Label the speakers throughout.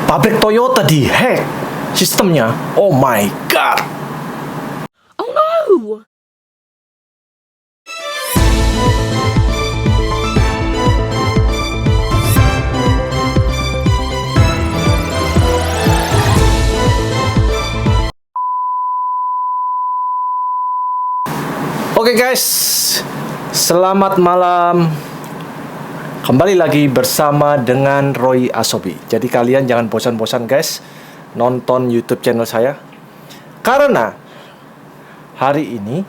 Speaker 1: Pabrik Toyota dihack sistemnya. Oh my god.
Speaker 2: Oh no!
Speaker 1: Oke guys, selamat malam. Kembali lagi bersama dengan Roy Asobi. Jadi kalian jangan bosan-bosan guys nonton YouTube channel saya, karena hari ini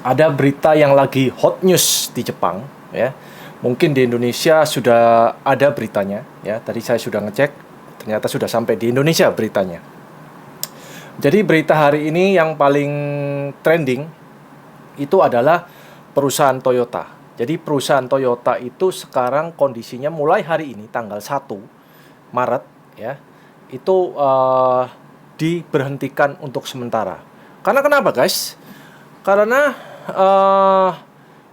Speaker 1: ada berita yang lagi hot news di Jepang ya. Mungkin di Indonesia sudah ada beritanya ya. Tadi saya sudah ngecek, ternyata sudah sampai di Indonesia beritanya. Jadi berita hari ini yang paling trending itu adalah perusahaan Toyota. Jadi perusahaan Toyota itu sekarang kondisinya mulai hari ini tanggal 1 Maret ya, itu diberhentikan untuk sementara. Karena kenapa guys? Karena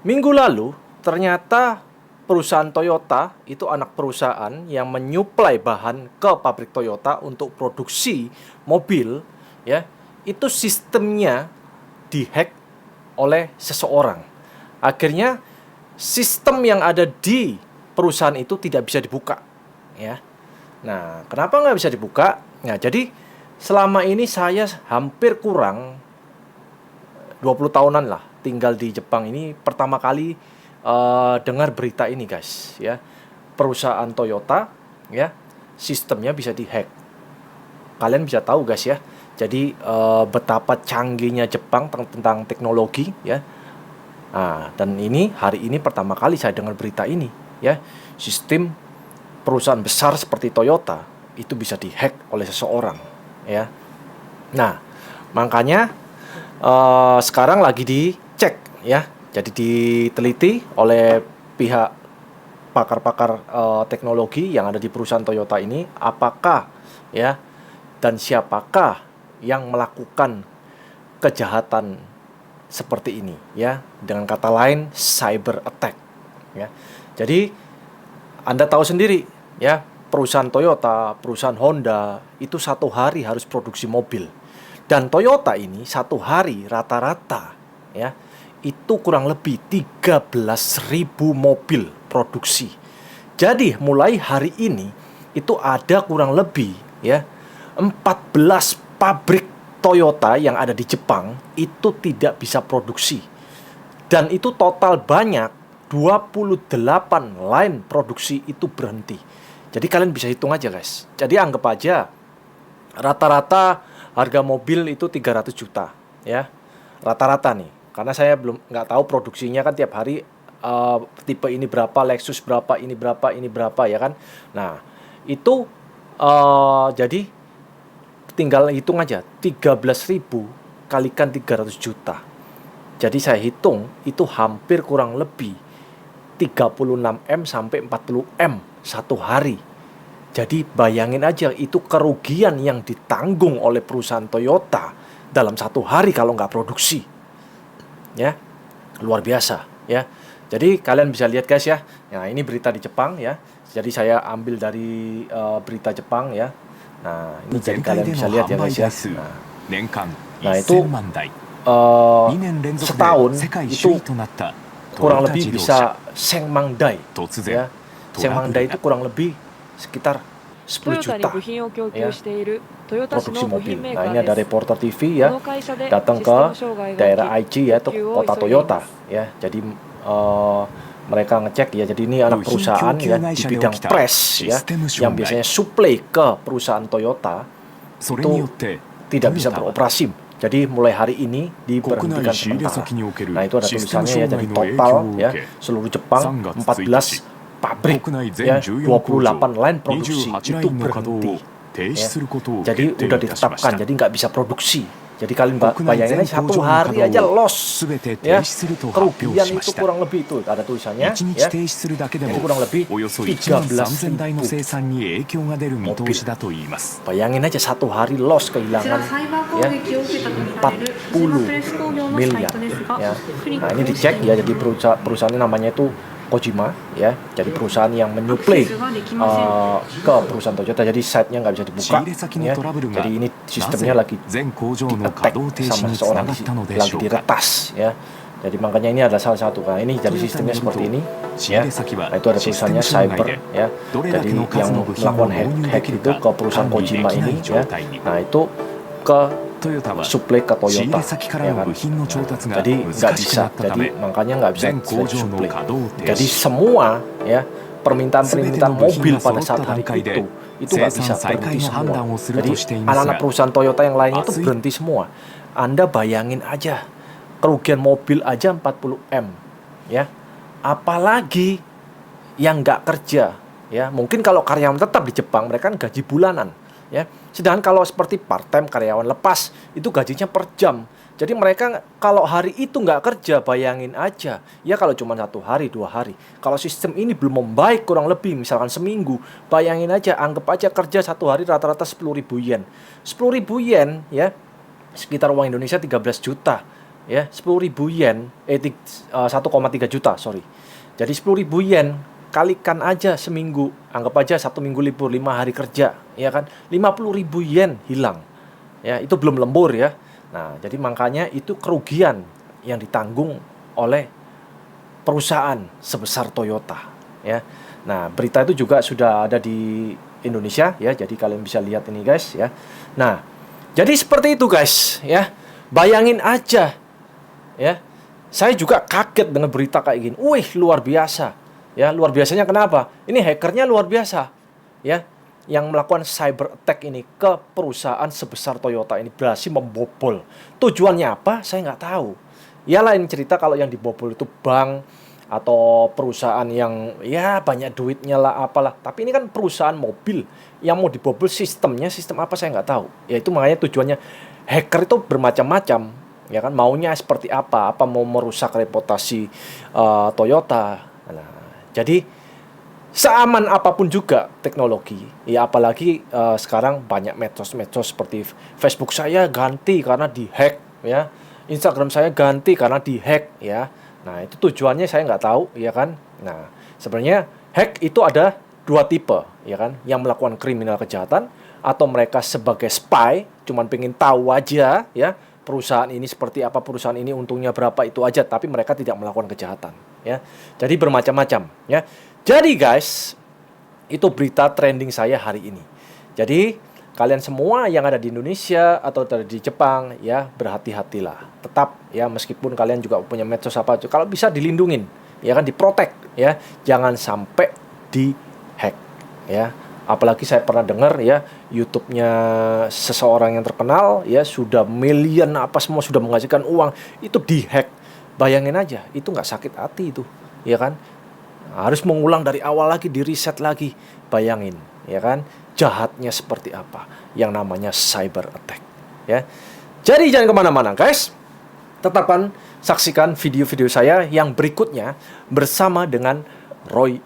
Speaker 1: minggu lalu ternyata perusahaan Toyota itu anak perusahaan yang menyuplai bahan ke pabrik Toyota untuk produksi mobil ya, itu sistemnya dihack oleh seseorang. Akhirnya sistem yang ada di perusahaan itu tidak bisa dibuka ya. Nah, kenapa nggak bisa dibuka? Nah, jadi selama ini saya hampir kurang 20 tahunan lah tinggal di Jepang ini, pertama kali dengar berita ini guys ya. Perusahaan Toyota ya, sistemnya bisa dihack. Kalian bisa tahu guys ya. Jadi betapa canggihnya Jepang tentang teknologi ya. Nah, dan ini hari ini pertama kali saya dengar berita ini ya. Sistem perusahaan besar seperti Toyota itu bisa dihack oleh seseorang ya. Nah, makanya sekarang lagi dicek ya. Jadi diteliti oleh pihak pakar-pakar teknologi yang ada di perusahaan Toyota ini, apakah ya dan siapakah yang melakukan kejahatan seperti ini ya, dengan kata lain cyber attack ya. Jadi Anda tahu sendiri ya, perusahaan Toyota, perusahaan Honda itu satu hari harus produksi mobil, dan Toyota ini satu hari rata-rata ya itu kurang lebih 13.000 mobil produksi. Jadi mulai hari ini itu ada kurang lebih ya 14 pabrik Toyota yang ada di Jepang itu tidak bisa produksi. Dan itu total banyak 28 line produksi itu berhenti. Jadi kalian bisa hitung aja guys. Jadi anggap aja rata-rata harga mobil itu 300 juta ya. Rata-rata nih. Karena saya belum nggak tahu produksinya kan tiap hari tipe ini berapa, Lexus berapa, ini berapa ya kan. Nah, itu jadi tinggal hitung aja 13.000 kalikan 300 juta. Jadi saya hitung itu hampir kurang lebih 36M sampai 40M satu hari. Jadi bayangin aja itu kerugian yang ditanggung oleh perusahaan Toyota dalam satu hari kalau nggak produksi. Ya, luar biasa ya. Jadi kalian bisa lihat guys ya. Nah, ini berita di Jepang ya. Jadi saya ambil dari berita Jepang ya. Nah, ini jadi kalian bisa lihat ya guys ya. Nah itu setahun itu kurang lebih bisa Sengmangdai ya. Sengmangdai itu kurang lebih sekitar 10 juta ya, produksi mobil. Nah, ini ada reporter TV ya, datang ke daerah Aichi ya, itu kota Toyota ya. Jadi mereka ngecek ya, jadi ini anak perusahaan ya di bidang press ya, yang biasanya suplai ke perusahaan Toyota itu tidak bisa beroperasi. Jadi mulai hari ini diberhentikan sementara. Nah, itu ada tulisannya ya, jadi total ya seluruh Jepang 14 pabrik ya, 28 line produksi itu berhenti ya. Jadi udah ditetapkan, jadi nggak bisa produksi. Jadi kalian bayangin aja satu hari aja loss ya, kerugian itu kurang lebih itu ada tulisannya ya, itu kurang lebih 13.000 mobil. Bayangin aja satu hari loss kehilangan ya 40 miliar ya. Nah, ini dicek ya, jadi perusahaannya namanya itu Kojima, ya. Jadi perusahaan yang menyuplai ke perusahaan Toyota. Jadi site-nya nggak bisa dibuka, ya. Jadi ini sistemnya lagi di-attack sama seseorang, lagi diretas, ya. Jadi makanya ini adalah salah satu. Nah, ini jadi sistemnya seperti ini, ya. Nah, itu ada tulisannya cyber, ya. Jadi yang melakukan hack itu ke perusahaan Kojima ini, ya. Nah, itu ke suplai ke Toyota, ya kan? Nah, jadi nggak bisa, jadi makanya nggak bisa suplai. Jadi semua, ya, permintaan mobil pada saat hari itu nggak bisa berhenti semua. Jadi anak-anak perusahaan Toyota yang lainnya itu berhenti semua. Anda bayangin aja, kerugian mobil aja 40 M, ya. Apalagi yang nggak kerja, ya. Mungkin kalau karyawan tetap di Jepang, mereka kan gaji bulanan, ya. Sedangkan kalau seperti part-time karyawan lepas, itu gajinya per jam. Jadi mereka kalau hari itu nggak kerja, bayangin aja. Ya kalau cuma 1 hari, 2 hari. Kalau sistem ini belum membaik kurang lebih, misalkan seminggu, bayangin aja, anggap aja kerja 1 hari rata-rata 10.000 yen. 10.000 yen, ya, sekitar uang Indonesia 13 juta. Ya, 10.000 yen, 1,3 juta, sorry. Jadi 10.000 yen, kalikan aja seminggu, anggap aja 1 minggu libur, 5 hari kerja, ya kan, 50.000 yen hilang, ya. Itu belum lembur, ya. Nah, jadi makanya itu kerugian yang ditanggung oleh perusahaan sebesar Toyota, ya. Nah, berita itu juga sudah ada di Indonesia, ya. Jadi kalian bisa lihat ini, guys, ya. Nah, jadi seperti itu, guys, ya. Bayangin aja, ya. Saya juga kaget dengan berita kayak gini. Wih, luar biasa. Ya, luar biasanya kenapa? Ini hackernya luar biasa, ya, yang melakukan cyber attack ini ke perusahaan sebesar Toyota ini, berhasil membobol. Tujuannya apa? Saya nggak tahu. Ya lain cerita kalau yang dibobol itu bank atau perusahaan yang ya banyak duitnya lah apalah. Tapi ini kan perusahaan mobil yang mau dibobol, sistemnya sistem apa saya nggak tahu. Ya itu makanya tujuannya hacker itu bermacam-macam, ya kan, maunya seperti apa mau merusak reputasi Toyota. Nah, jadi seaman apapun juga teknologi, ya apalagi sekarang banyak medsos seperti Facebook saya ganti karena dihack, ya, Instagram saya ganti karena dihack, ya. Nah itu tujuannya saya nggak tahu, ya kan. Nah sebenarnya hack itu ada 2 tipe, ya kan, yang melakukan kriminal kejahatan atau mereka sebagai spy, cuman pengen tahu aja, ya, perusahaan ini seperti apa, perusahaan ini untungnya berapa, itu aja, tapi mereka tidak melakukan kejahatan, ya. Jadi bermacam-macam, ya. Jadi guys, itu berita trending saya hari ini. Jadi kalian semua yang ada di Indonesia atau ada di Jepang, ya, berhati-hatilah. Tetap, ya, meskipun kalian juga punya medsos apa, kalau bisa dilindungin, ya kan, diprotek, ya. Jangan sampai dihack, ya. Apalagi saya pernah dengar, ya, YouTube-nya seseorang yang terkenal, ya, sudah million apa semua sudah menghasilkan uang, itu dihack. Bayangin aja, itu nggak sakit hati itu, ya kan? Harus mengulang dari awal lagi, di reset lagi. Bayangin, ya kan, jahatnya seperti apa yang namanya cyber attack, ya. Jadi jangan kemana-mana, guys. Tetapkan saksikan video-video saya yang berikutnya bersama dengan Roy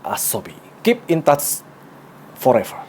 Speaker 1: Asobi. Keep in touch forever.